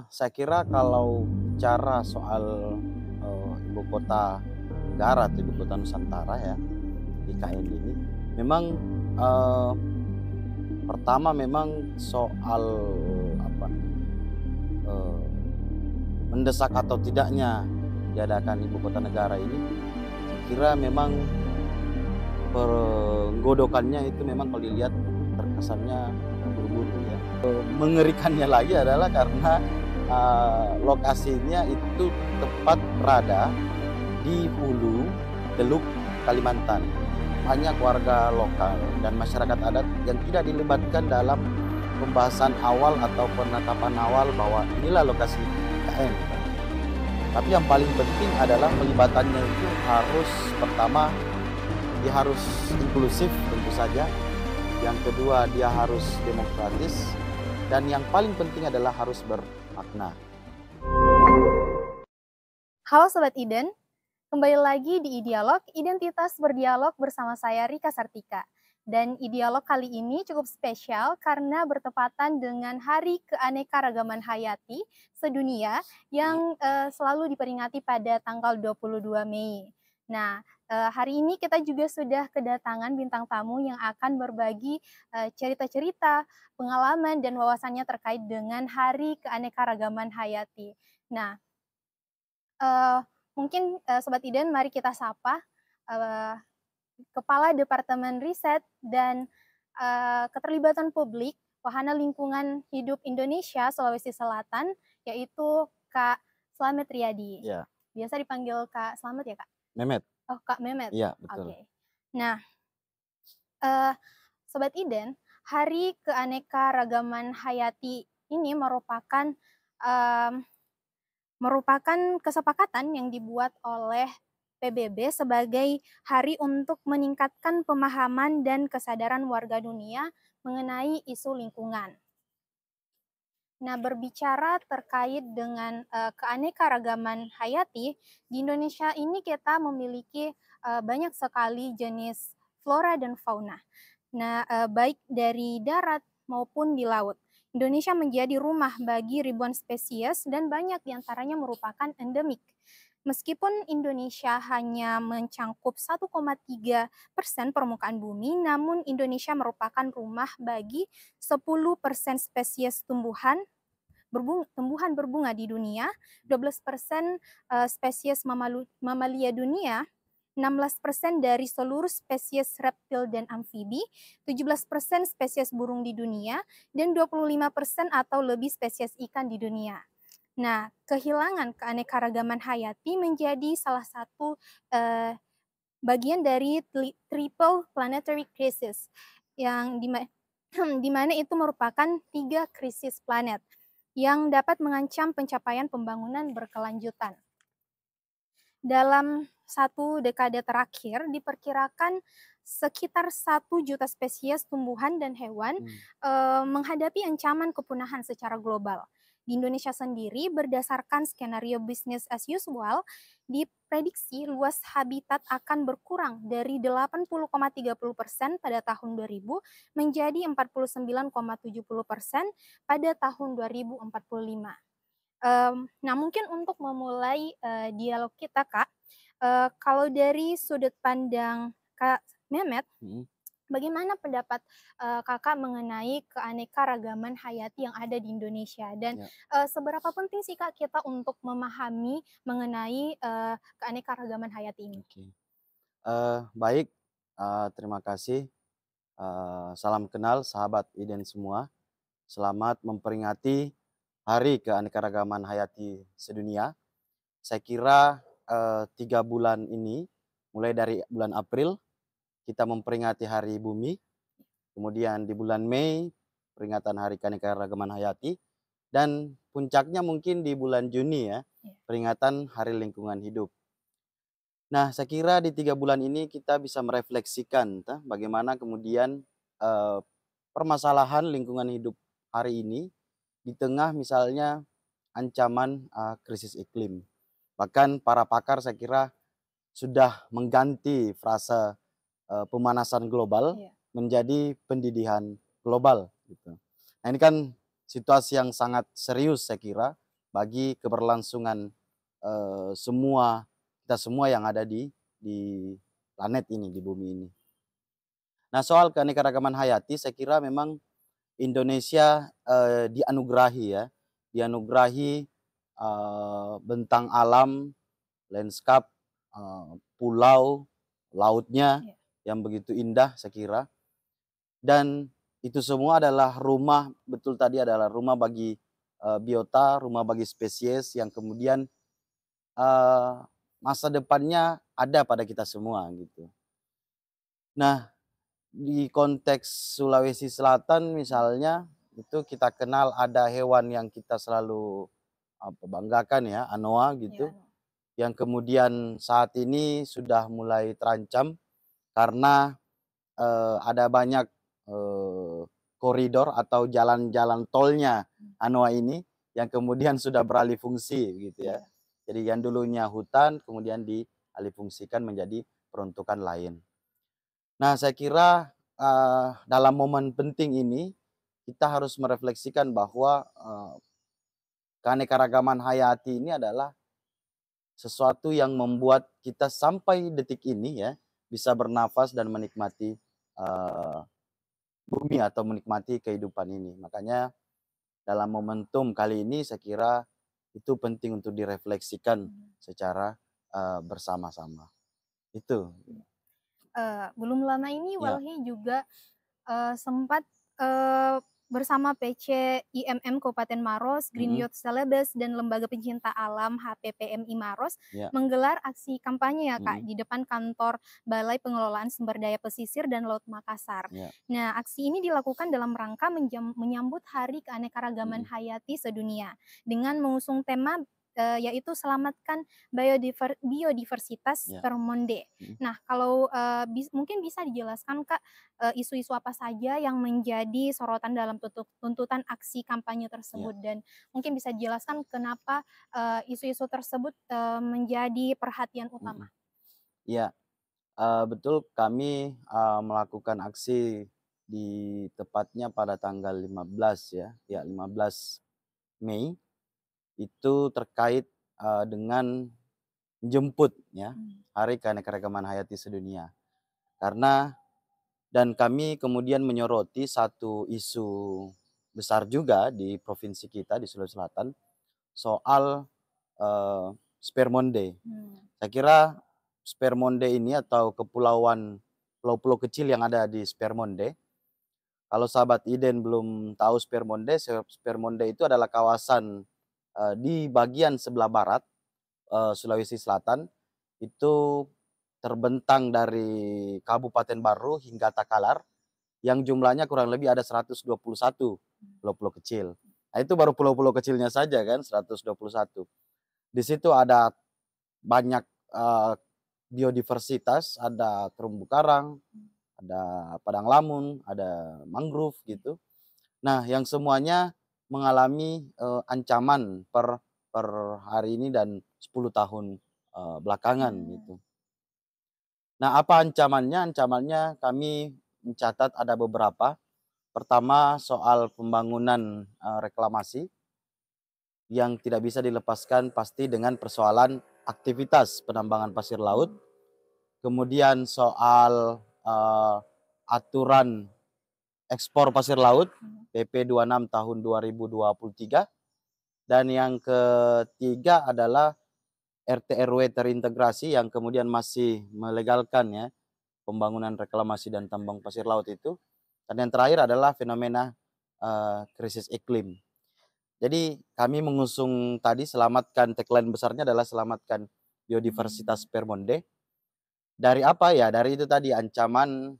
Saya kira kalau bicara soal, ibu kota negara atau ibu kota Nusantara ya, IKN ini, memang, eee, pertama memang soal apa namanya, eee, mendesak atau tidaknya diadakan ibu kota negara ini, saya kira memang penggodokannya itu memang kalau dilihat terkesannya terburu-buru ya. Mengerikannya lagi adalah karena, lokasinya itu tepat berada di hulu Teluk Kalimantan. Banyak warga lokal dan masyarakat adat yang tidak dilibatkan dalam pembahasan awal atau penetapan awal bahwa inilah lokasi IKN. Tapi yang paling penting adalah pelibatannya itu harus pertama, dia harus inklusif tentu saja, yang kedua dia harus demokratis, dan yang paling penting adalah harus bermakna. Halo Sobat Iden, kembali lagi di Idialog, Identitas Berdialog bersama saya Rika Sartika. Dan Idialog kali ini cukup spesial karena bertepatan dengan Hari Keanekaragaman Hayati sedunia yang selalu diperingati pada tanggal 22 Mei. Nah, hari ini kita juga sudah kedatangan bintang tamu yang akan berbagi cerita-cerita, pengalaman, dan wawasannya terkait dengan Hari Keanekaragaman Hayati. Nah, mungkin, Sobat Iden mari kita sapa, eee, Kepala Departemen Riset dan, Keterlibatan Publik Wahana Lingkungan Hidup Indonesia Sulawesi Selatan, yaitu Kak Slamet Riyadi. Ya, Biasa dipanggil Kak Slamet ya, Kak? Mehmet. Oh, Kak Memet, Iya, betul. oke. Nah, eee, Sobat Iden, Hari Keanekaragaman Hayati ini mmm merupakan kesepakatan yang dibuat oleh PBB sebagai hari untuk meningkatkan pemahaman dan kesadaran warga dunia mengenai isu lingkungan. Nah, berbicara terkait dengan keanekaragaman hayati, di Indonesia ini kita memiliki banyak sekali jenis flora dan fauna. Nah, baik dari darat maupun di laut. Indonesia menjadi rumah bagi ribuan spesies dan banyak diantaranya merupakan endemik. Meskipun Indonesia hanya mencangkup 1,3% permukaan bumi, namun Indonesia merupakan rumah bagi 10% spesies tumbuhan berbunga di dunia, 12% spesies mamalia dunia, 16% dari seluruh spesies reptil dan amfibi, 17% spesies burung di dunia, dan 25% atau lebih spesies ikan di dunia. Nah, kehilangan keanekaragaman hayati menjadi salah satu bagian dari triple planetary crisis yang di mana itu merupakan 3 krisis planet yang dapat mengancam pencapaian pembangunan berkelanjutan. Dalam 1 dekade terakhir diperkirakan sekitar 1 juta spesies tumbuhan dan hewan Mmm. menghadapi ancaman kepunahan secara global. Di Indonesia sendiri, berdasarkan skenario business as usual, diprediksi luas habitat akan berkurang dari 80,30% pada tahun 2000 menjadi 49,70% pada tahun 2045. Nah, mungkin untuk memulai dialog kita, Kak, kalau dari sudut pandang Kak Mehmet, Mhm. bagaimana pendapat Kakak mengenai keanekaragaman hayati yang ada di Indonesia? Dan Ya, seberapa penting sih, Kak, kita untuk memahami mengenai keanekaragaman hayati ini? oke. Baik, terima kasih, salam kenal sahabat IDEN semua. Selamat memperingati Hari Keanekaragaman Hayati Sedunia. Saya kira, 3 bulan ini, mulai dari bulan April kita memperingati Hari Bumi, kemudian di bulan Mei peringatan Hari Keanekaragaman Hayati, dan puncaknya mungkin di bulan Juni ya, Iya. peringatan Hari Lingkungan Hidup. Nah, saya kira di 3 bulan ini kita bisa merefleksikan bagaimana kemudian, eee, permasalahan lingkungan hidup hari ini di tengah misalnya ancaman, krisis iklim. Bahkan para pakar saya kira sudah mengganti frase, pemanasan global Iya. menjadi pendidihan global gitu. Nah, ini kan situasi yang sangat serius saya kira bagi keberlangsungan kita semua yang ada di planet ini, di bumi ini. Nah, soal keanekaragaman hayati saya kira memang Indonesia dianugerahi ya, dianugerahi bentang alam, landscape, pulau, lautnya Iya. yang begitu indah saya kira. Dan itu semua adalah rumah, betul tadi adalah rumah bagi biota, rumah bagi spesies yang kemudian eee, masa depannya ada pada kita semua gitu. Nah, di konteks Sulawesi Selatan misalnya, itu kita kenal ada hewan yang kita selalu banggakan ya, anoa Iya, gitu, yang kemudian saat ini sudah mulai terancam karena ada banyak eee, koridor atau jalan-jalan tolnya anoa ini yang kemudian sudah beralih fungsi gitu ya. iya. Jadi yang dulunya hutan kemudian dialih fungsikan menjadi peruntukan lain. Nah, saya kira dalam momen penting ini kita harus merefleksikan bahwa keanekaragaman hayati ini adalah sesuatu yang membuat kita sampai detik ini ya bisa bernafas dan menikmati eee, bumi atau menikmati kehidupan ini. Makanya dalam momentum kali ini saya kira itu penting untuk direfleksikan Mmm. secara bersama-sama. Itu. Belum lama ini Ya, Walhi juga sempat, bersama PC IMM Kabupaten Maros, Green mhm, Youth Celebes, dan Lembaga Pencinta Alam HPPMI Maros ya, menggelar aksi kampanye ya Kak, mhm, di depan kantor Balai Pengelolaan Sumber Daya Pesisir dan Laut Makassar. ya, Nah, aksi ini dilakukan dalam rangka menyambut Hari Keanekaragaman mhm, Hayati Sedunia dengan mengusung tema, yaitu Selamatkan Biodiversitas ya, per Monde. mhm, Nah, kalau, mungkin bisa dijelaskan Kak, isu-isu apa saja yang menjadi sorotan dalam tuntutan aksi kampanye ya, tersebut, dan mungkin bisa dijelaskan kenapa, isu-isu tersebut, menjadi perhatian mhm, utama? iya, betul kami melakukan aksi di tepatnya pada tanggal 15 ya, ya 15 Mei itu terkait dengan jemput ya, Mmm. Hari Keanekaragaman Hayati Sedunia. Karena dan kami kemudian menyoroti satu isu besar juga di provinsi kita di Sulawesi Selatan soal, eee, Spermonde. Mmm. Saya kira Spermonde ini atau pulau-pulau kecil yang ada di Spermonde, kalau sahabat Iden belum tahu Spermonde, Spermonde itu adalah kawasan, di bagian sebelah barat Sulawesi Selatan, itu terbentang dari Kabupaten Baru hingga Takalar, yang jumlahnya kurang lebih ada 121 pulau-pulau kecil. Nah, itu baru pulau-pulau kecilnya saja kan 121. Di situ ada banyak, biodiversitas, ada terumbu karang, ada padang lamun, ada mangrove gitu. Nah, yang semuanya mengalami, ancaman per hari ini dan 10 tahun, belakangan Mmm. gitu. Nah, apa ancamannya? Ancamannya kami mencatat ada beberapa. Pertama soal pembangunan, reklamasi yang tidak bisa dilepaskan pasti dengan persoalan aktivitas penambangan pasir laut. Mmm. Kemudian soal, aturan ekspor pasir laut Mhm. PP 26 tahun 2023. Dan yang ketiga adalah RT RW terintegrasi yang kemudian masih melegalkan ya pembangunan reklamasi dan tambang pasir laut itu. Dan yang terakhir adalah fenomena, krisis iklim. Jadi kami mengusung tadi selamatkan, tagline besarnya adalah selamatkan biodiversitas Mmm. Spermonde. Dari apa ya, dari itu tadi ancaman,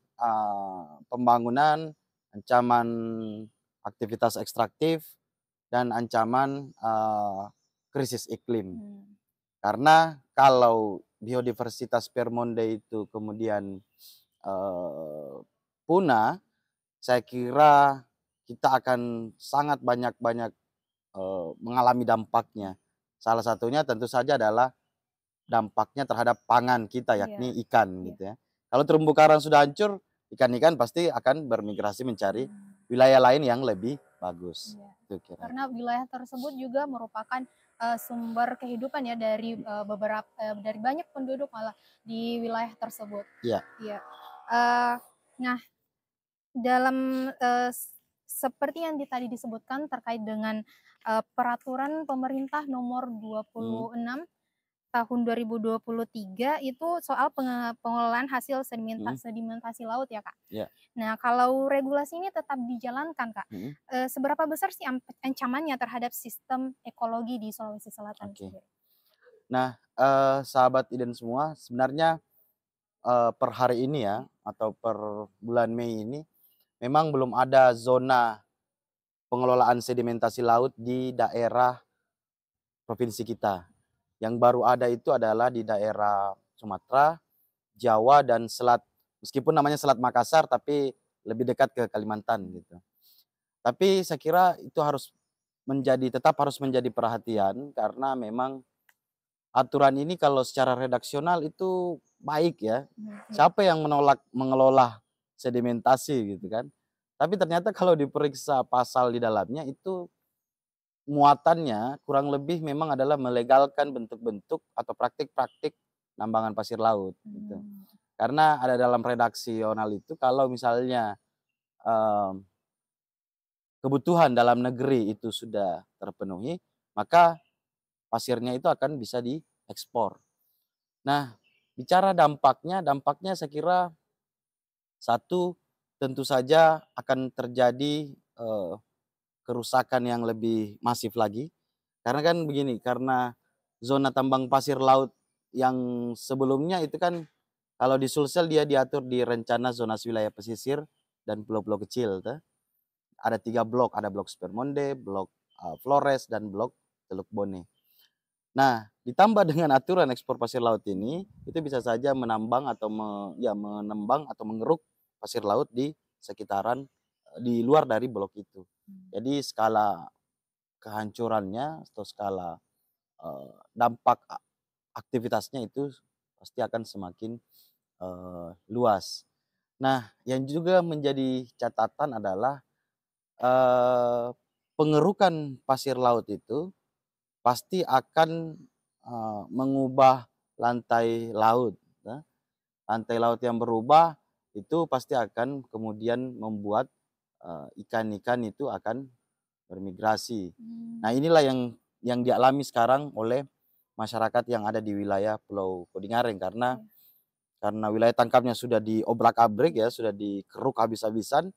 pembangunan, ancaman aktivitas ekstraktif, dan ancaman, krisis iklim. Mmm. Karena kalau biodiversitas Spermonde itu kemudian, punah, saya kira kita akan sangat banyak-banyak, mengalami dampaknya. Salah satunya tentu saja adalah dampaknya terhadap pangan kita, Iya, yakni ikan iya. gitu ya. Kalau terumbu karang sudah hancur, ikan-ikan pasti akan bermigrasi mencari Mmm. wilayah lain yang lebih bagus. Iya. Itu kira. Karena wilayah tersebut juga merupakan sumber kehidupan ya dari dari banyak penduduk malah di wilayah tersebut. Iya. Iya. Eh, nah, dalam seperti yang tadi disebutkan terkait dengan peraturan pemerintah nomor Hmm. 26 tahun 2023 itu soal pengelolaan hasil sedimentasi laut ya, Kak. Iya. Nah, kalau regulasi ini tetap dijalankan, Kak, Hmm. seberapa besar sih ancamannya terhadap sistem ekologi di Sulawesi Selatan Oke. sendiri? Nah, sahabat Iden semua, sebenarnya per hari ini ya, atau per bulan Mei ini, memang belum ada zona pengelolaan sedimentasi laut di daerah provinsi kita. Yang baru ada itu adalah di daerah Sumatera, Jawa, dan Selat. Meskipun namanya Selat Makassar, tapi lebih dekat ke Kalimantan gitu. Tapi saya kira itu tetap harus menjadi perhatian karena memang aturan ini kalau secara redaksional itu baik ya. Iya. Siapa yang menolak mengelola sedimentasi gitu kan. Tapi ternyata kalau diperiksa pasal di dalamnya itu muatannya kurang lebih memang adalah melegalkan bentuk-bentuk atau praktik-praktik nambangan pasir laut gitu. Mmm. Karena ada dalam redaksional itu kalau misalnya mmm, kebutuhan dalam negeri itu sudah terpenuhi, maka pasirnya itu akan bisa diekspor. Nah, bicara dampaknya saya kira satu, tentu saja akan terjadi kerusakan yang lebih masif lagi. Karena kan begini, karena zona tambang pasir laut yang sebelumnya itu kan kalau di Sulsel dia diatur di rencana zonasi wilayah pesisir dan pulau-pulau kecil tuh. Ada 3 blok, ada blok Spermonde, blok Flores, dan blok Teluk Bone. Nah, ditambah dengan aturan ekspor pasir laut ini, itu bisa saja menambang atau menembang atau mengeruk pasir laut di sekitaran di luar dari blok itu. Jadi skala kehancurannya atau skala dampak aktivitasnya itu pasti akan semakin luas. Nah, yang juga menjadi catatan adalah eee, pengerukan pasir laut itu pasti akan mengubah lantai laut, ya. Lantai laut yang berubah itu pasti akan kemudian membuat ikan-ikan itu akan bermigrasi. Nah, Mmm. inilah yang dialami sekarang oleh masyarakat yang ada di wilayah Pulau Kodingareng Iya. karena wilayah tangkapnya sudah diobrak-abrik ya, sudah dikeruk habis-habisan,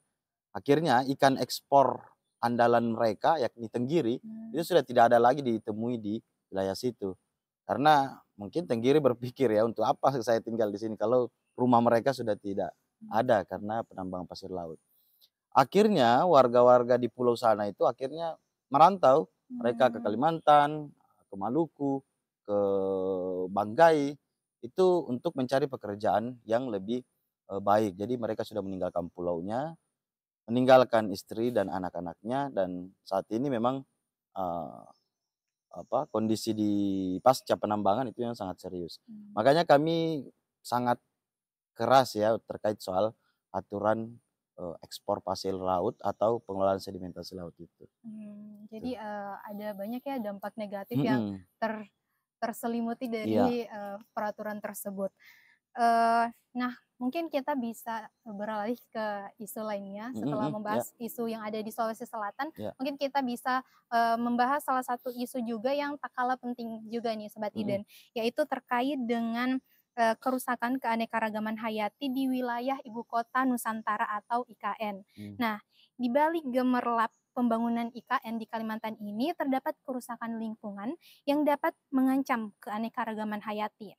akhirnya ikan ekspor andalan mereka yakni tenggiri, itu Mmm. sudah tidak ada lagi ditemui di wilayah situ. Karena mungkin tenggiri berpikir ya, "Untuk apa saya tinggal di sini kalau rumah mereka sudah tidak ada karena penambangan pasir laut." Akhirnya warga-warga di pulau sana itu akhirnya merantau, mereka ke Mmm. Kalimantan, ke Maluku, ke Banggai, itu untuk mencari pekerjaan yang lebih baik. Jadi mereka sudah meninggalkan pulaunya, meninggalkan istri dan anak-anaknya, dan saat ini memang eee, kondisi di pasca penambangan itu yang sangat serius. Mmm. Makanya kami sangat keras ya terkait soal aturan ekspor pasir laut atau pengelolaan sedimentasi laut itu. Jadi, Tuh. ada banyak ya dampak negatif yang Mhm. terselimuti Iya. dari peraturan tersebut. Nah, mungkin kita bisa beralih ke isu lainnya Mhm setelah mhm. Iya membahas isu yang ada di Sulawesi Selatan, iya. mungkin kita bisa membahas salah satu isu juga yang tak kalah penting juga nih Sobat Mhm. Iden, yaitu terkait dengan kerusakan keanekaragaman hayati di wilayah ibu kota Nusantara atau IKN. Mmm. Nah, di balik gemerlap pembangunan IKN di Kalimantan ini terdapat kerusakan lingkungan yang dapat mengancam keanekaragaman hayati.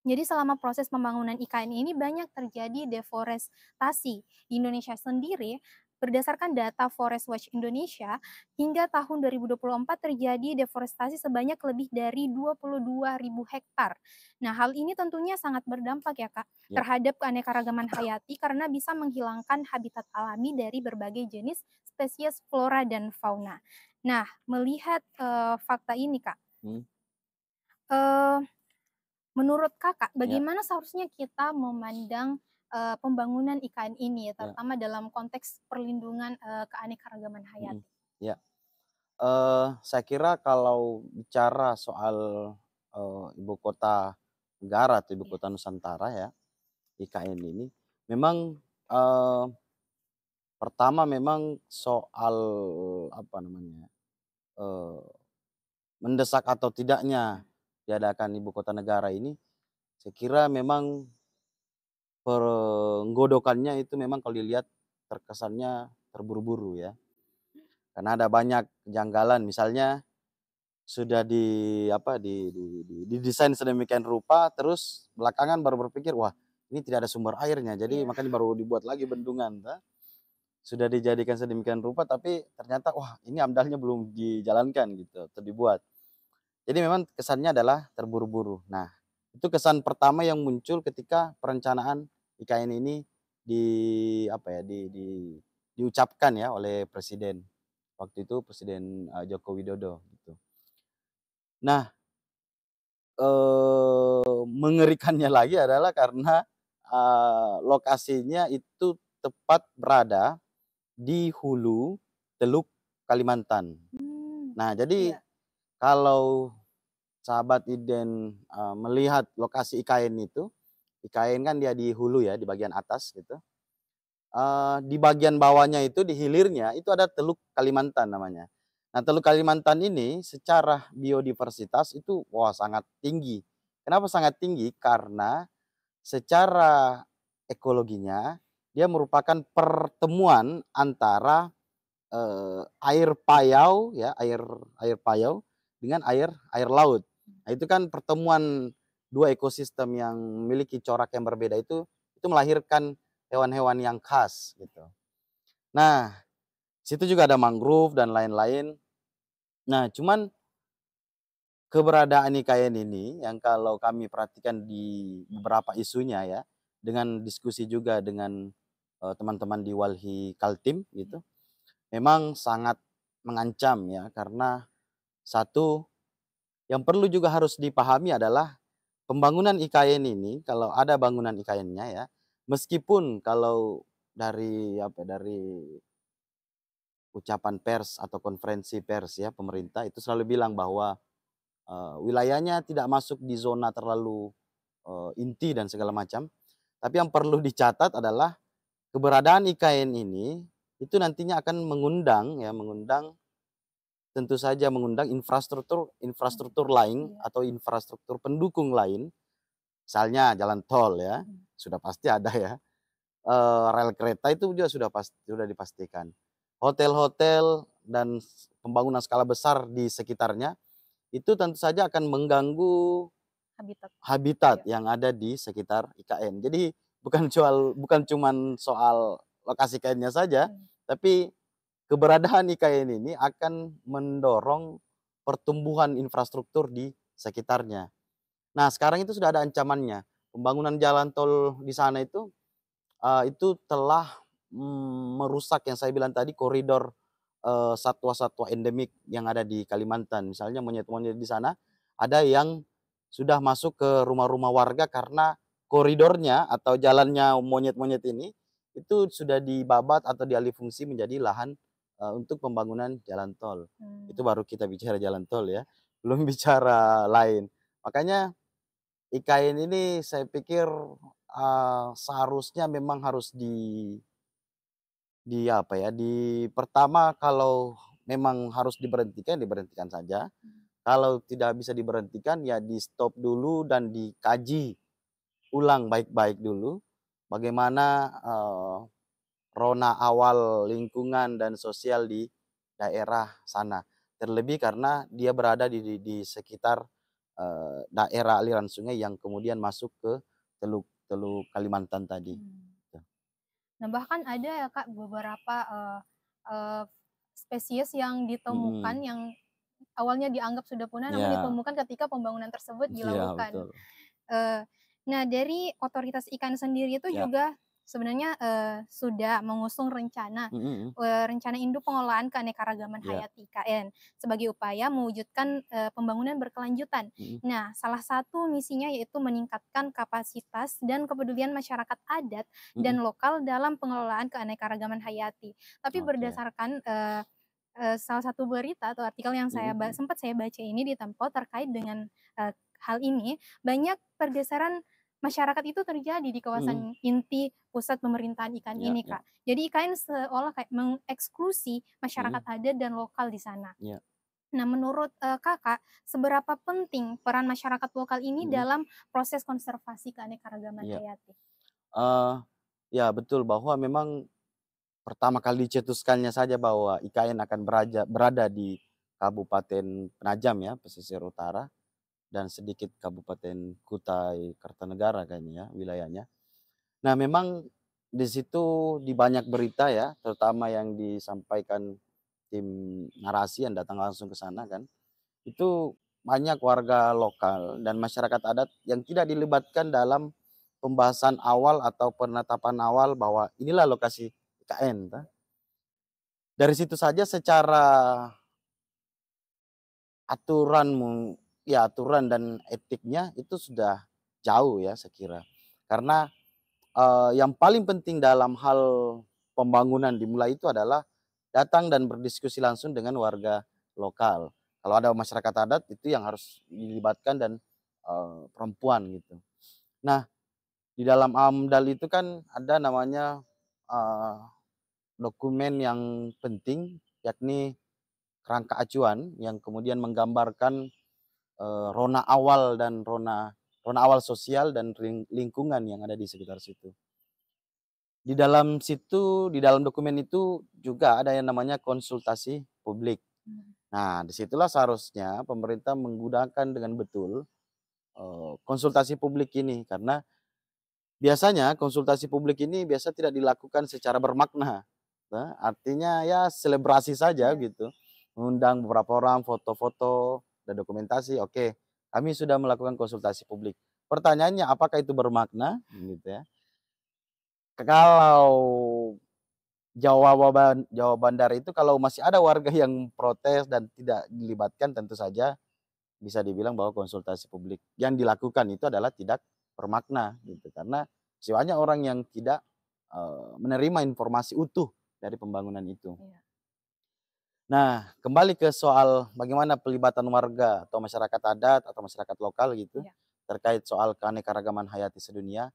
Jadi selama proses pembangunan IKN ini banyak terjadi deforestasi. Di Indonesia sendiri, berdasarkan data Forest Watch Indonesia, hingga tahun 2024 terjadi deforestasi sebanyak lebih dari 22.000 hektar. Nah, hal ini tentunya sangat berdampak ya, Kak, Iya. terhadap keanekaragaman hayati karena bisa menghilangkan habitat alami dari berbagai jenis spesies flora dan fauna. Nah, melihat fakta ini, Kak, Mhm. eee menurut Kakak, Iya. bagaimana seharusnya kita memandang, pembangunan IKN ini, Ya. terutama dalam konteks perlindungan, keanekaragaman Mhm. hayati? Ya. Saya kira kalau bicara soal, ibu kota negara atau ibu Iya. kota Nusantara ya, IKN ini memang, eee, pertama memang soal apa namanya, eee, mendesak atau tidaknya diadakan ibu kota negara ini, saya kira memang penggodokannya itu memang kalau dilihat terkesannya terburu-buru ya. Karena ada banyak kejanggalan misalnya sudah didesain sedemikian rupa, terus belakangan baru berpikir, "Wah, ini tidak ada sumber airnya," jadi Iya. makanya baru dibuat lagi bendungan toh. Sudah dijadikan sedemikian rupa, tapi ternyata, wah ini AMDAL-nya belum dijalankan gitu atau dibuat. Jadi memang kesannya adalah terburu-buru. Nah, itu kesan pertama yang muncul ketika perencanaan IKN ini di apa ya, diucapkan ya oleh presiden. Waktu itu Presiden, Joko Widodo gitu. Nah, mengerikannya lagi adalah karena, lokasinya itu tepat berada di hulu Teluk Kalimantan. Mmm, Nah, jadi iya. kalau sahabat Iden, melihat lokasi IKN itu, IKN kan dia di hulu ya, di bagian atas gitu, di bagian bawahnya itu, di hilirnya itu ada Teluk Kalimantan namanya. Nah, Teluk Kalimantan ini secara biodiversitas itu, wah sangat tinggi. Kenapa sangat tinggi? Karena secara ekologinya dia merupakan pertemuan antara, air payau ya, air air payau dengan air air laut. Nah, itu kan pertemuan 2 ekosistem yang memiliki corak yang berbeda itu melahirkan hewan-hewan yang khas gitu. Nah, situ juga ada mangrove dan lain-lain. Nah, cuman keberadaan IKN ini yang kalau kami perhatikan di beberapa isunya ya, dengan diskusi juga dengan, teman-teman di Walhi Kaltim gitu, memang sangat mengancam ya, karena satu, yang perlu juga harus dipahami adalah pembangunan IKN ini, kalau ada bangunan IKN-nya ya, meskipun kalau dari apa, dari ucapan pers atau konferensi pers ya pemerintah itu selalu bilang bahwa, wilayahnya tidak masuk di zona terlalu, inti dan segala macam. Tapi yang perlu dicatat adalah keberadaan IKN ini, itu nantinya akan mengundang ya, tentu saja mengundang infrastruktur Mmm, infrastruktur lain iya. atau infrastruktur pendukung lain, misalnya jalan tol ya, Mhm. sudah pasti ada ya, rel kereta itu juga sudah dipastikan. Hotel-hotel dan pembangunan skala besar di sekitarnya, itu tentu saja akan mengganggu Habitat. habitat Iya. yang ada di sekitar IKN. Jadi bukan cuman soal lokasi IKN-nya saja, Mmm. tapi keberadaan IKN ini akan mendorong pertumbuhan infrastruktur di sekitarnya. Nah, sekarang itu sudah ada ancamannya. Pembangunan jalan tol di sana itu telah, merusak yang saya bilang tadi koridor, satwa-satwa endemik yang ada di Kalimantan. Misalnya monyet-monyet di sana, ada yang sudah masuk ke rumah-rumah warga karena koridornya atau jalannya monyet-monyet ini, itu sudah dibabat atau dialih fungsi menjadi lahan, untuk pembangunan jalan tol. Mmm. Itu baru kita bicara jalan tol ya, belum bicara lain. Makanya IKN ini saya pikir, seharusnya memang harus di apa ya, pertama kalau memang harus diberhentikan, diberhentikan saja. Mmm. Kalau tidak bisa diberhentikan, ya di-stop dulu dan dikaji ulang baik-baik dulu, bagaimana, rona awal lingkungan dan sosial di daerah sana. Terlebih karena dia berada di sekitar, daerah aliran sungai yang kemudian masuk ke Teluk Teluk Kalimantan tadi, Mmm. gitu. Nah, bahkan ada ya, Kak, beberapa, eee, spesies yang ditemukan Mhm, yang awalnya dianggap sudah punah, namun iya, ditemukan ketika pembangunan tersebut iya dilakukan. betul, Eee, nah, dari otoritas IKN sendiri itu iya, juga sebenarnya, sudah mengusung rencana, Mhm mhm. rencana induk pengelolaan keanekaragaman Iya. hayati (IKN) sebagai upaya mewujudkan, pembangunan berkelanjutan. Mhm Nah, salah satu misinya yaitu meningkatkan kapasitas dan kepedulian masyarakat adat mhm. dan lokal dalam pengelolaan keanekaragaman hayati. Tapi Oke. berdasarkan, salah satu berita atau artikel yang Mhm mhm. sempat saya baca ini di Tempo terkait dengan, hal ini, banyak pergeseran masyarakat itu terjadi di Mhm. kawasan inti pusat pemerintahan IKN Iya ini, iya. Kak. Jadi IKN seolah kayak mengeksklusi masyarakat Mhm. adat dan lokal di sana. Iya. Nah, menurut, Kakak, seberapa penting peran masyarakat lokal ini Mhm. dalam proses konservasi keanekaragaman Iya. hayati? Eee, ya betul bahwa memang pertama kali dicetuskannya saja bahwa IKN akan berada di Kabupaten Penajam ya, pesisir utara, dan sedikit Kabupaten Kutai Kartanegara kayaknya ya, wilayahnya. Nah memang di situ di banyak berita ya, terutama yang disampaikan tim narasi yang datang langsung ke sana kan, itu banyak warga lokal dan masyarakat adat yang tidak dilibatkan dalam pembahasan awal atau penetapan awal bahwa inilah lokasi IKN. Dari situ saja secara aturan dan etiknya itu sudah jauh ya saya kira. Karena, yang paling penting dalam hal pembangunan dimulai itu adalah datang dan berdiskusi langsung dengan warga lokal. Kalau ada masyarakat adat itu yang harus dilibatkan dan, perempuan gitu. Nah, di dalam AMDAL itu kan ada namanya, eee, dokumen yang penting yakni kerangka acuan yang kemudian menggambarkan, rona awal dan rona awal sosial dan lingkungan yang ada di sekitar situ. Di dalam dokumen itu juga ada yang namanya konsultasi publik. Mmm, Nah, disitulah seharusnya pemerintah menggunakan dengan betul, konsultasi publik ini, karena biasanya konsultasi publik ini biasa tidak dilakukan secara bermakna, artinya ya selebrasi saja iya. gitu, mengundang beberapa orang, foto-foto, dan dokumentasi, oke, kami sudah melakukan konsultasi publik. Pertanyaannya apakah itu bermakna? Gitu ya. Kalau jawaban dari itu kalau masih ada warga yang protes dan tidak dilibatkan, tentu saja bisa dibilang bahwa konsultasi publik yang dilakukan itu adalah tidak bermakna gitu, karena masih banyak orang yang tidak, menerima informasi utuh dari pembangunan itu. Iya, Nah, kembali ke soal bagaimana pelibatan warga atau masyarakat adat atau masyarakat lokal gitu, iya. terkait soal keanekaragaman hayati sedunia,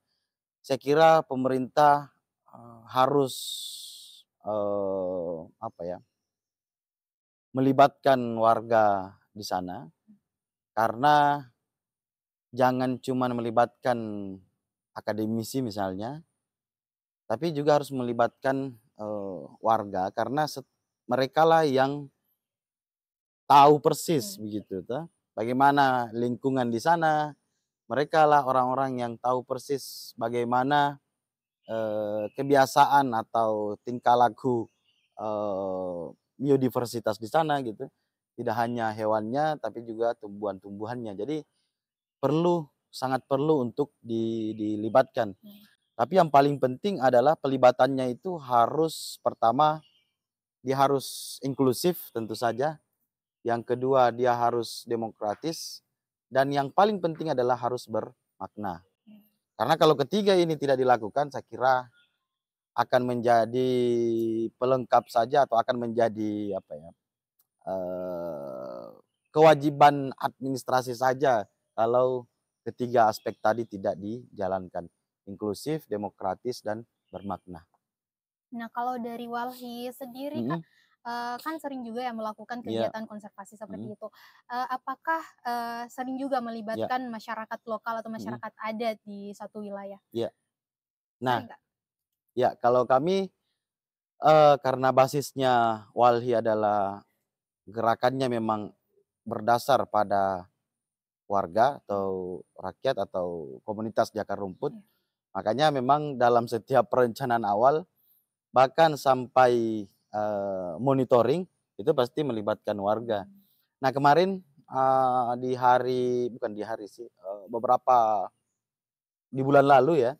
saya kira pemerintah, harus, apa ya, melibatkan warga di sana, karena jangan cuman melibatkan akademisi misalnya, tapi juga harus melibatkan, warga karena merekalah yang tahu persis Mmm, begitu toh, bagaimana lingkungan di sana, merekalah orang-orang yang tahu persis bagaimana, kebiasaan atau tingkah laku, eee, biodiversitas di sana gitu. Tidak hanya hewannya tapi juga tumbuhan-tumbuhannya. Jadi sangat perlu untuk dilibatkan. mmm, Tapi yang paling penting adalah pelibatannya itu harus pertama, dia harus inklusif tentu saja, yang kedua dia harus demokratis, dan yang paling penting adalah harus bermakna. mmm. Karena kalau ketiga ini tidak dilakukan, saya kira akan menjadi pelengkap saja atau akan menjadi apa ya, eee, kewajiban administrasi saja kalau ketiga aspek tadi tidak dijalankan, inklusif, demokratis, dan bermakna. Nah, kalau dari Walhi sendiri, Kak, Mhm, kan sering juga ya melakukan iya, kegiatan konservasi mhm, seperti itu. Apakah, sering juga iya, melibatkan masyarakat lokal atau mhm, masyarakat adat di satu wilayah? iya. Nah, Sering, Kak? ya kalau kami, karena basisnya Walhi adalah gerakannya memang berdasar pada warga Mmm, atau rakyat atau komunitas di akar rumput, iya. makanya memang dalam setiap perencanaan awal bahkan sampai, monitoring itu pasti melibatkan warga. Mmm, Nah kemarin, bukan di hari sih, beberapa di bulan lalu ya,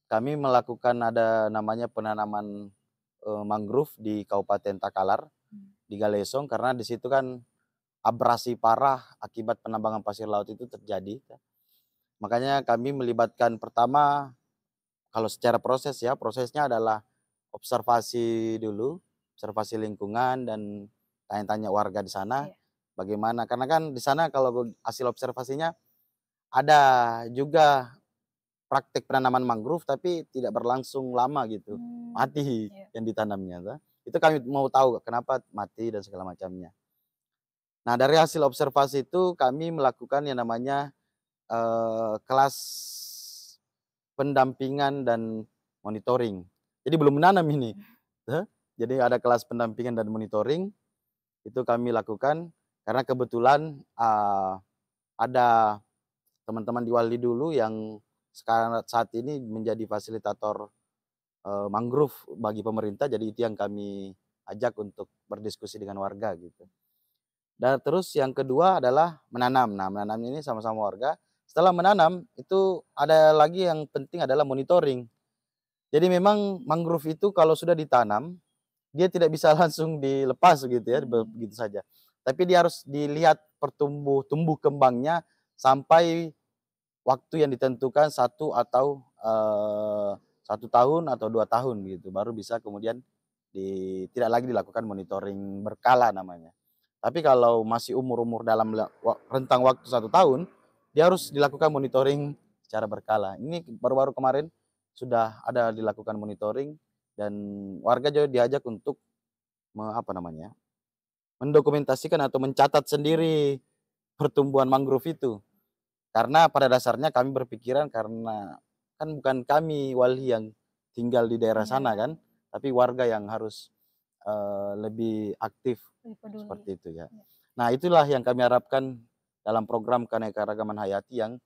kami melakukan ada namanya penanaman mangrove di Kabupaten Takalar, di Galesong, karena di situ kan abrasi parah akibat penambangan pasir laut itu terjadi. Makanya kami melibatkan pertama, kalau secara proses ya, prosesnya adalah observasi dulu, observasi lingkungan dan tanya-tanya warga di sana, Iya. bagaimana. Karena kan di sana kalau hasil observasinya ada juga praktek penanaman mangrove tapi tidak berlangsung lama gitu, mati Iya. yang ditanamnya tuh. Itu kami mau tahu kenapa mati dan segala macamnya. Nah, dari hasil observasi itu kami melakukan yang namanya, kelas pendampingan dan monitoring. Jadi belum menanam ini, heeh. Jadi ada kelas pendampingan dan monitoring, itu kami lakukan karena kebetulan, ada teman-teman di Walhi dulu yang sekarang saat ini menjadi fasilitator, mangrove bagi pemerintah, jadi itu yang kami ajak untuk berdiskusi dengan warga gitu. Dan terus yang kedua adalah menanam. Nah, menanam ini sama-sama warga. Setelah menanam, itu ada lagi yang penting adalah monitoring. Jadi memang mangrove itu kalau sudah ditanam, dia tidak bisa langsung dilepas gitu ya, Mmm. begitu saja. Tapi dia harus dilihat tumbuh kembangnya sampai waktu yang ditentukan 1 tahun atau 2 tahun gitu, baru bisa kemudian tidak lagi dilakukan monitoring berkala namanya. Tapi kalau masih umur-umur dalam rentang waktu 1 tahun, dia harus dilakukan monitoring secara berkala. Ini baru-baru kemarin sudah ada dilakukan monitoring dan warga juga diajak untuk apa namanya, mendokumentasikan atau mencatat Iya. sendiri pertumbuhan mangrove itu. Karena pada dasarnya kami berpikiran karena kan bukan kami wali yang tinggal di daerah Iya, sana iya. kan, tapi warga yang harus, lebih aktif Lebih peduli. seperti itu ya. Iya. Nah, itulah yang kami harapkan dalam program Keanekaragaman Hayati yang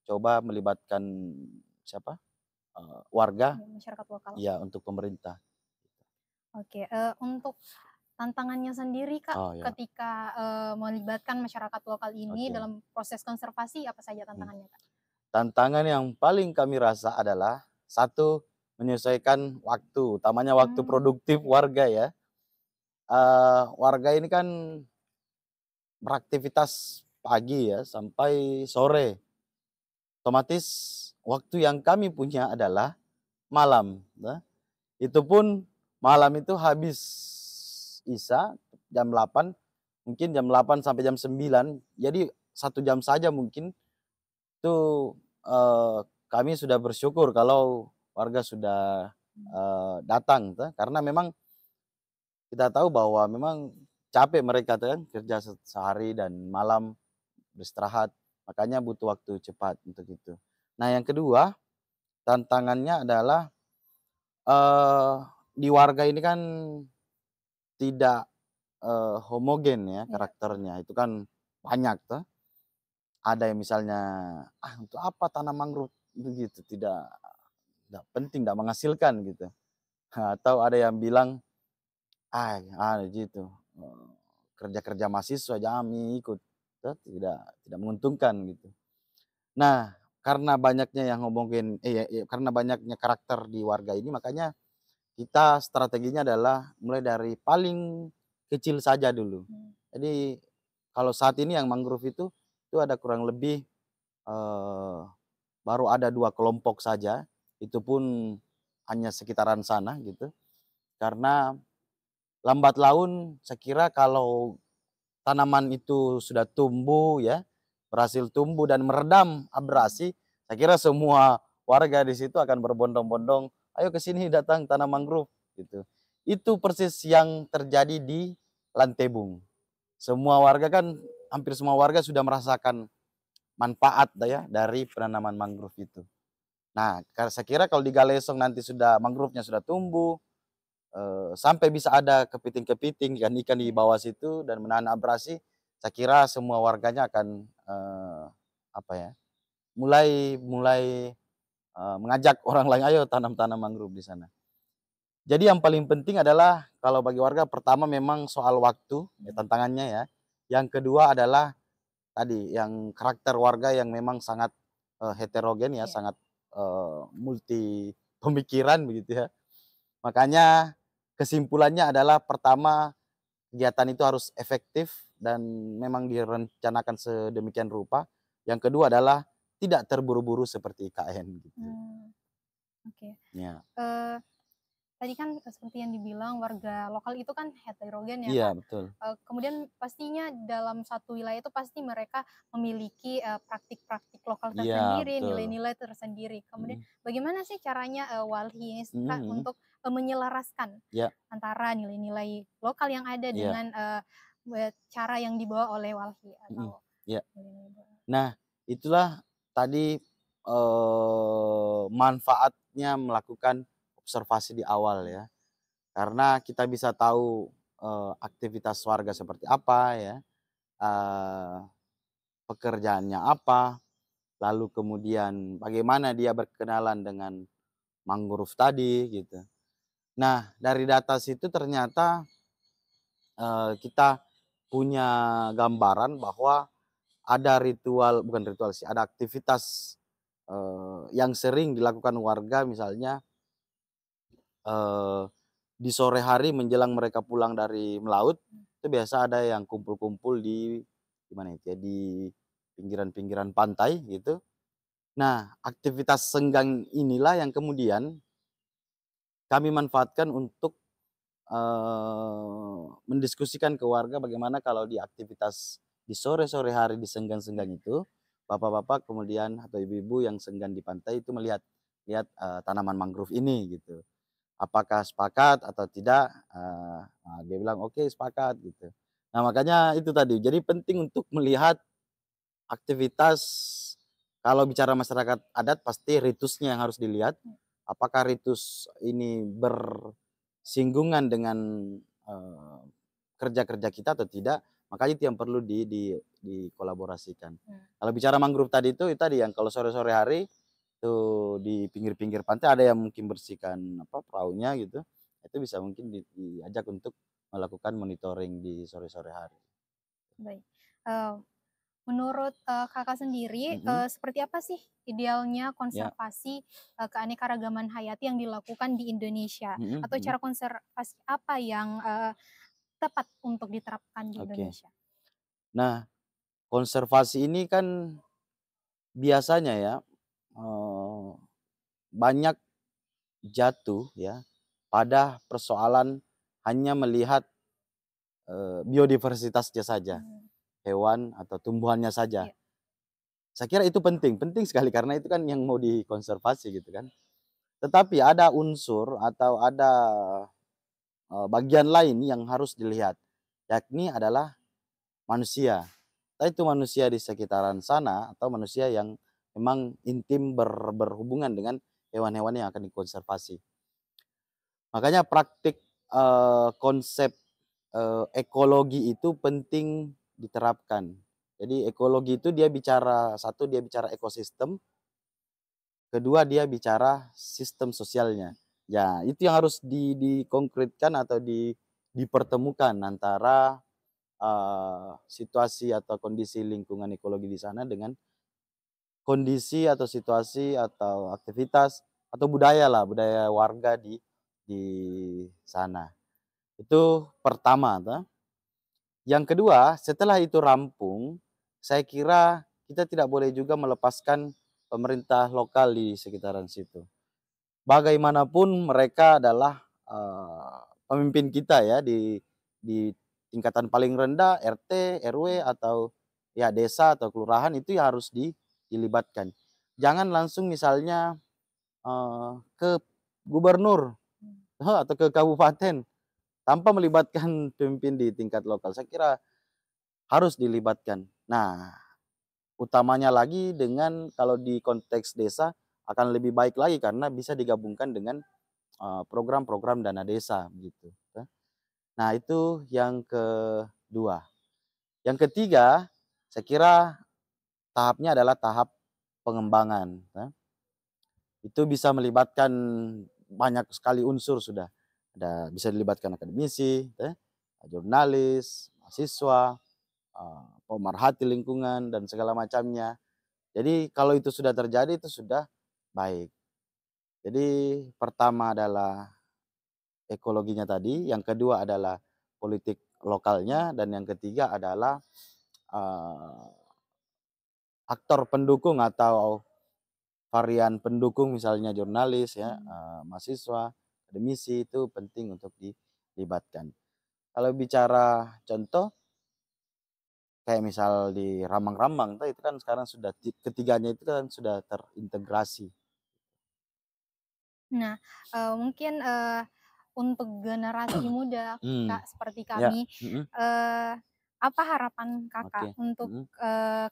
coba melibatkan siapa, warga, Iya, masyarakat lokal. ya untuk pemerintah. Oke, untuk tantangannya sendiri, Kak, Oh ya, ketika, melibatkan masyarakat lokal ini oke. dalam proses konservasi, apa saja Hmm. tantangannya, Kak? Tantangan yang paling kami rasa adalah, satu, menyesuaikan waktu, utamanya waktu produktif Iya. warga ya. Warga ini kan beraktivitas pagi ya sampai sore, otomatis waktu yang kami punya adalah malam, nah, itu pun malam itu habis isya jam 8, mungkin jam 8 sampai jam 9, jadi 1 jam saja mungkin itu, kami sudah bersyukur kalau warga sudah, Mmm. datang tuh, karena memang kita tahu bahwa memang capek mereka tuh kan kerja sehari dan malam beristirahat, makanya butuh waktu cepat untuk itu. Nah, yang kedua, tantangannya adalah, eee, di warga ini kan tidak, homogen ya Iya. karakternya, itu kan banyak tuh. Ada yang misalnya, "Ah, untuk apa tanam mangrove?" Begitu, tidak penting, tidak menghasilkan gitu. Atau ada yang bilang, "Ah, gitu, kerja-kerja mahasiswa jangan ikut, tidak menguntungkan," gitu. Nah, karena banyaknya yang ngomongin karena banyaknya karakter di warga ini, makanya kita strateginya adalah mulai dari paling kecil saja dulu. Mmm. Jadi, kalau saat ini yang mangrove itu ada kurang lebih, eee, baru ada 2 kelompok saja, itu pun hanya sekitaran sana gitu. Karena lambat laun saya kira kalau tanaman itu sudah tumbuh ya, berhasil tumbuh dan meredam Mmm. abrasi, saya kira semua warga di situ akan berbondong-bondong, "Ayo ke sini datang tanam mangrove," gitu. Itu persis yang terjadi di Lantebung. Semua warga kan hampir semua warga sudah merasakan manfaat ya Iya. dari penanaman mangrove itu. Nah, saya kira kalau di Galesong nanti sudah mangrove-nya sudah tumbuh, sampai bisa ada kepiting-kepiting, ikan-ikan di Iya. bawah situ dan menahan abrasi, saya kira semua warganya akan, apa ya, mulai mulai, mengajak orang lain, "Ayo tanam-tanam mangrove di sana." Jadi yang paling penting adalah kalau bagi warga pertama memang soal waktu, ya Mmm. tantangannya ya. Yang kedua adalah tadi yang karakter warga yang memang sangat, heterogen ya, Iya. sangat, multi pemikiran begitu ya. Makanya kesimpulannya adalah pertama, kegiatan itu harus efektif dan memang direncanakan sedemikian rupa. Yang kedua adalah tidak terburu-buru seperti IKN gitu. Mmm, oke. Ya. Eee, Tadi kan, seperti yang dibilang warga lokal itu kan heterogen ya, Iya Kak. betul. Kemudian pastinya dalam satu wilayah itu pasti mereka memiliki, praktik-praktik lokal Iya tersendiri, betul. nilai-nilai tersendiri. Kemudian Mhm. bagaimana sih caranya, Walhi ini, Mhm Kak, mhm. untuk, menyelaraskan Iya antara nilai-nilai lokal yang ada iya. dengan, cara yang dibawa oleh Walhi Mhm. atau Iya. nilai-nilai Nah, itulah tadi, manfaatnya melakukan observasi di awal ya. Karena kita bisa tahu, aktivitas warga seperti apa ya, eee, pekerjaannya apa, lalu kemudian bagaimana dia berkenalan dengan mangrove tadi gitu. Nah, dari data situ ternyata, kita punya gambaran bahwa ada ritual bukan ritual sih, ada aktivitas, yang sering dilakukan warga misalnya, eee, di sore hari menjelang mereka pulang dari melaut, itu biasa ada yang kumpul-kumpul di mana itu ya, di pinggiran-pinggiran pantai gitu. Nah, aktivitas senggang inilah yang kemudian kami manfaatkan untuk, mendiskusikan ke warga bagaimana kalau di aktivitas di sore-sore hari di senggang-senggang itu, bapak-bapak kemudian atau ibu-ibu yang senggang di pantai itu melihat lihat, tanaman mangrove ini gitu. Apakah sepakat atau tidak, dia bilang, "Oke sepakat," gitu. Nah makanya itu tadi, jadi penting untuk melihat aktivitas kalau bicara masyarakat adat pasti ritusnya yang harus dilihat, apakah ritus ini bersinggungan dengan, eee, kerja-kerja kita atau tidak, makanya itu yang perlu dikolaborasikan. Hmm, Kalau bicara mangrove tadi itu tadi yang kalau sore-sore hari, tuh di pinggir-pinggir pantai ada yang mungkin bersihkan apa, perahunya gitu, itu bisa mungkin diajak untuk melakukan monitoring di sore-sore hari. baik. Eee, Menurut, Kakak sendiri, Mhm, seperti apa sih idealnya ya, konservasi, keanekaragaman hayati yang dilakukan di Indonesia? mhm Atau mhm, cara konservasi apa yang, tepat untuk diterapkan di oke. Indonesia? Nah, konservasi ini kan biasanya ya, eee, banyak jatuh ya pada persoalan hanya melihat, biodiversitasnya saja, Mmm, hewan atau tumbuhannya saja. iya, Saya kira itu penting, penting sekali karena itu kan yang mau dikonservasi gitu kan. Tetapi ada unsur atau ada, bagian lain yang harus dilihat, yakni adalah manusia. Entah itu manusia di sekitaran sana atau manusia yang memang intim berhubungan dengan hewan-hewan yang akan dikonservasi. Makanya praktik, konsep, ekologi itu penting diterapkan. Jadi ekologi itu dia bicara, satu dia bicara ekosistem, kedua dia bicara sistem sosialnya. Ya itu yang harus dikonkretkan atau dipertemukan antara, situasi atau kondisi lingkungan ekologi di sana dengan kondisi atau situasi atau aktivitas atau budaya lah, budaya warga di sana. Itu pertama toh. Yang kedua, setelah itu rampung, saya kira kita tidak boleh juga melepaskan pemerintah lokal di sekitaran situ. Bagaimanapun mereka adalah, pemimpin kita ya di tingkatan paling rendah RT, RW, atau ya desa atau kelurahan itu ya harus dilibatkan. Jangan langsung misalnya, ke gubernur mmm, atau ke kabupaten tanpa melibatkan pemimpin di tingkat lokal. Saya kira harus dilibatkan. Nah, utamanya lagi dengan kalau di konteks desa akan lebih baik lagi karena bisa digabungkan dengan, program-program dana desa gitu, ya. Nah itu yang kedua. Yang ketiga, saya kira tahapnya adalah tahap pengembangan, ya. Itu bisa melibatkan banyak sekali unsur sudah. Bisa dilibatkan akademisi, ya, jurnalis, mahasiswa, pemerhati lingkungan dan segala macamnya. Jadi kalau itu sudah terjadi itu sudah baik. Jadi pertama adalah ekologinya tadi, yang kedua adalah politik lokalnya, dan yang ketiga adalah, eee, aktor pendukung atau varian pendukung misalnya jurnalis ya, Mmm. mahasiswa, akademisi itu penting untuk dilibatkan. Kalau bicara contoh, kayak misal di Rambang-Rambang tuh itu kan sekarang sudah ketiganya itu kan sudah terintegrasi. Nah, mungkin, untuk generasi muda, Mmm, Kak, seperti ya, kami, mhm, eee, apa harapan Kakak oke, untuk, mhm,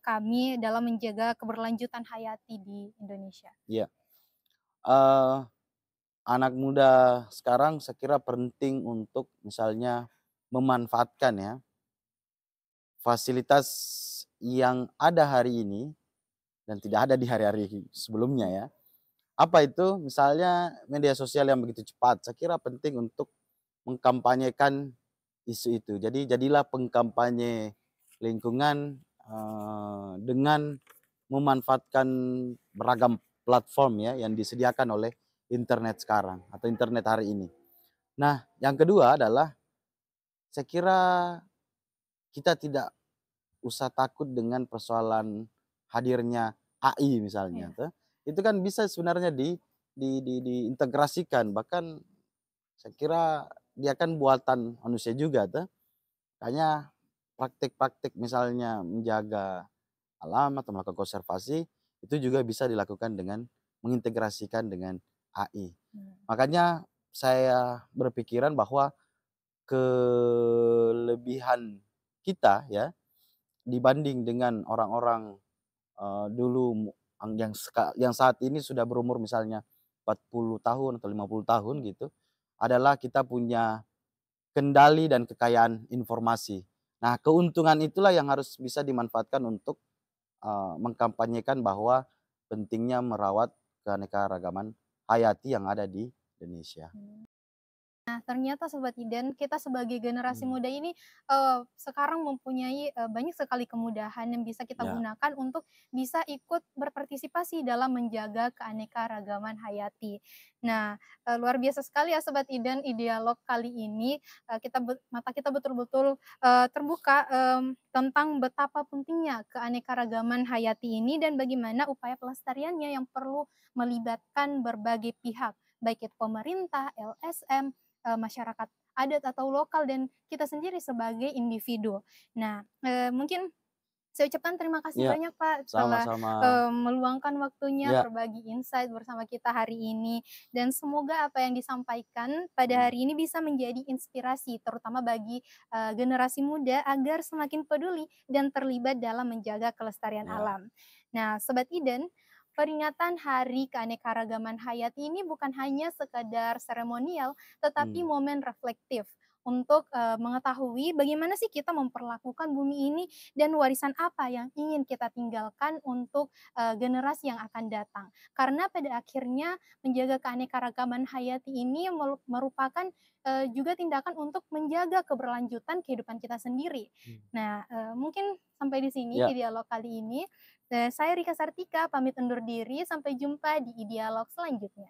kami dalam menjaga keberlanjutan hayati di Indonesia? iya. Eee, Anak muda sekarang saya kira penting untuk misalnya memanfaatkan ya, fasilitas yang ada hari ini dan tidak ada di hari-hari sebelumnya Iya. ya. Apa itu? Misalnya media sosial yang begitu cepat, saya kira penting untuk mengkampanyekan isu itu. Jadi jadilah pengkampanye lingkungan, dengan memanfaatkan beragam platform ya yang disediakan oleh internet sekarang atau internet hari ini. Nah, yang kedua adalah saya kira kita tidak usah takut dengan persoalan hadirnya AI misalnya Iya. tuh. Itu kan bisa sebenarnya diintegrasikan, bahkan saya kira dia kan buatan manusia juga tuh. Hanya praktik-praktik misalnya menjaga alam atau melakukan konservasi, itu juga bisa dilakukan dengan mengintegrasikan dengan AI. Mmm. Makanya saya berpikiran bahwa kelebihan kita ya, dibanding dengan orang-orang, dulu yang saat ini sudah berumur misalnya 40 tahun atau 50 tahun Iya. gitu, adalah kita punya kendali dan kekayaan informasi. Nah, keuntungan itulah yang harus bisa dimanfaatkan untuk, mengkampanyekan bahwa pentingnya merawat keanekaragaman hayati yang ada di Indonesia. Mmm. Nah, ternyata Sobat Iden, kita sebagai generasi Mmm, muda ini, sekarang mempunyai, banyak sekali kemudahan yang bisa kita ya, gunakan untuk bisa ikut berpartisipasi dalam menjaga keanekaragaman hayati. Nah, luar biasa sekali ya Sobat Iden, dialog kali ini, mata kita betul-betul, terbuka, tentang betapa pentingnya keanekaragaman hayati ini dan bagaimana upaya pelestariannya yang perlu melibatkan berbagai pihak, baik itu pemerintah, LSM, masyarakat adat atau lokal dan kita sendiri sebagai individu. Nah, mungkin saya ucapkan terima kasih iya, banyak Pak telah, sama-sama. meluangkan waktunya Ya, berbagi insight bersama kita hari ini dan semoga apa yang disampaikan pada mhm, hari ini bisa menjadi inspirasi terutama bagi, generasi muda agar semakin peduli dan terlibat dalam menjaga kelestarian ya, alam. Nah, Sobat Eden, peringatan Hari Keanekaragaman Hayati ini bukan hanya sekadar seremonial, tetapi mmm, momen reflektif untuk, mengetahui bagaimana sih kita memperlakukan bumi ini dan warisan apa yang ingin kita tinggalkan untuk, generasi yang akan datang. Karena pada akhirnya menjaga keanekaragaman hayati ini merupakan, juga tindakan untuk menjaga keberlanjutan kehidupan kita sendiri. mmm, Nah, mungkin sampai di sini ya. dialog kali ini. Saya Rika Sartika pamit undur diri, sampai jumpa di dialog selanjutnya.